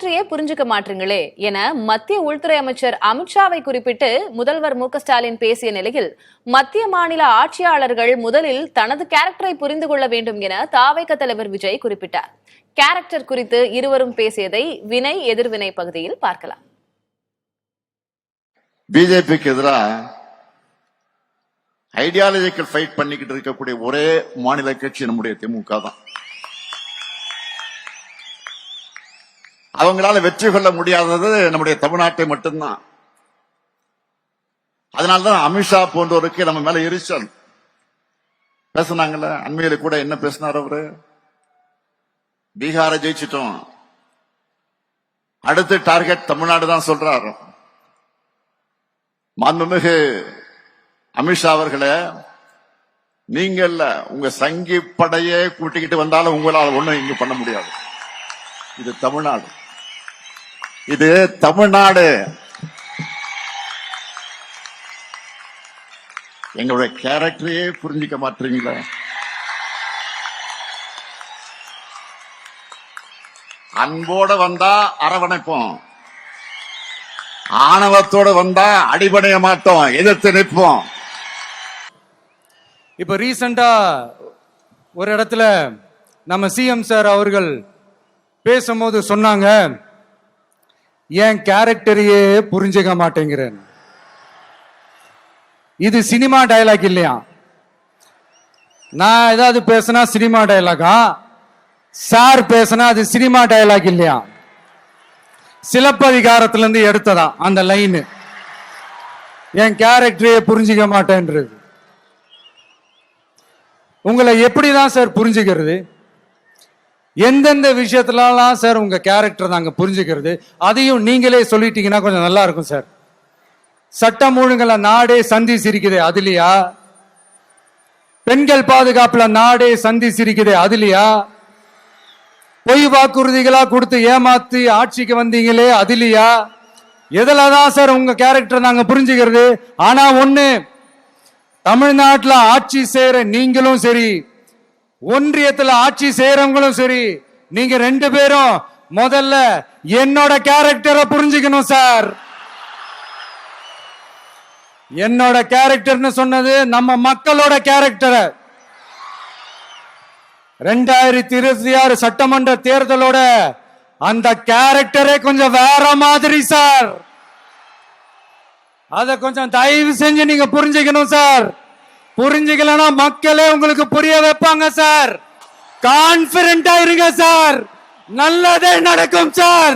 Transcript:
கேரக்டரையே புரிஞ்சுக்க மாட்டீங்களே என மத்திய உள்துறை அமைச்சர் அமித்ஷாவை குறிப்பிட்டு முதல்வர் மு.க.ஸ்டாலின் பேசிய நிலையில் மத்திய மாநில ஆட்சியாளர்கள் முதலில் தனது கேரக்டரை புரிந்து கொள்ள வேண்டும் என தாவேக தலைவர் விஜய் குறிப்பிட்டார். கேரக்டர் குறித்து இருவரும் பேசியதை வினை எதிர்வினை பகுதியில் பார்க்கலாம். பிஜேபிக்கு எதிராக ஐடியாலஜிக்கல் ஃபைட் பண்ணிக்கிட்டு இருக்கக்கூடிய ஒரே மாநில கட்சி நம்முடைய திமுக தான். அவங்களால வெற்றி கொள்ள முடியாதது நம்முடைய தமிழ்நாட்டை மட்டும்தான். அதனால்தான் அமித்ஷா போன்றவருக்கு நம்ம மேல எரிச்சல். பேசினாங்கல்ல, அண்மையில கூட என்ன பேசினார் அவரு? பீகாரை ஜெயிச்சிட்டோம், அடுத்து டார்கெட் தமிழ்நாடு தான் சொல்றாரு. மாண்புமிகு அமித்ஷா அவர்களே, நீங்க இல்ல, உங்க சங்கி படையே கூட்டிக்கிட்டு வந்தாலும் உங்களால் ஒண்ணும் இங்க பண்ண முடியாது. இது தமிழ்நாடு, இது தமிழ்நாடு. எங்களுடைய கேரக்டரையே புரிஞ்சிக்க மாட்டீங்களா? அன்போட வந்தா அரவணைப்போம், ஆணவத்தோட வந்தா அடிபடைய மாட்டோம், எதிர்த்து நிற்போம். இப்ப ரீசெண்டா ஒரு இடத்துல நம்ம சிஎம் சார் அவர்கள் பேசும்போது சொன்னாங்க, என் கேரக்டரையே புரிஞ்சுக்க மாட்டேங்கிறேன். இது சினிமா டயலாக் இல்லையா? நான் ஏதாவது பேசினா சினிமா டயலாகா? சார் பேசினா அது சினிமா டயலாக் இல்லையா? சிலப்பதிகாரத்திலிருந்து எடுத்ததா அந்த லைன், என் கேரக்டரையே புரிஞ்சுக்க மாட்டேன்றது. உங்களை எப்படிதான் சார் புரிஞ்சுக்கிறது? எந்தெந்த விஷயத்துலலாம் சார் உங்க கேரக்டர் நாங்க புரிஞ்சுக்கிறது? அதையும் நீங்களே சொல்லிட்டீங்கன்னா கொஞ்சம் நல்லா இருக்கும் சார். சட்டம் ஒழுங்குல நாடே சந்தி சிரிக்குது, அதுலயா? பெண்கள் பாதுகாப்புல நாடே சந்தி சிரிக்குது, அதுலயா? பொய் வாக்குறுதிகளா கொடுத்து ஏமாத்தி ஆட்சிக்கு வந்தீங்களே, அதுலயா? எதுலதான் சார் உங்க கேரக்டர் நாங்க புரிஞ்சுக்கிறது? ஆனா ஒண்ணு, தமிழ்நாட்டுல ஆட்சி செய்யற நீங்களும் சரி, ஒன்றியத்துல ஆட்சி செய்யறவங்களும் சரி, நீங்க ரெண்டு பேரும் முதல்ல என்னோட கேரக்டரை புரிஞ்சுக்கணும் சார். என்னோட கேரக்டர்னு சொன்னது நம்ம மக்களோட கேரக்டரை. 2026 சட்டமன்ற தேர்தலோட அந்த கேரக்டரே கொஞ்சம் வேற மாதிரி சார். அத கொஞ்சம் தயவு செஞ்சு நீங்க புரிஞ்சுக்கணும் சார். புரிஞ்சுக்கலன்னா மக்களே உங்களுக்கு புரிய வைப்பாங்க சார். கான்பிடென்டா இருங்க சார், நல்லதே நடக்கும் சார்.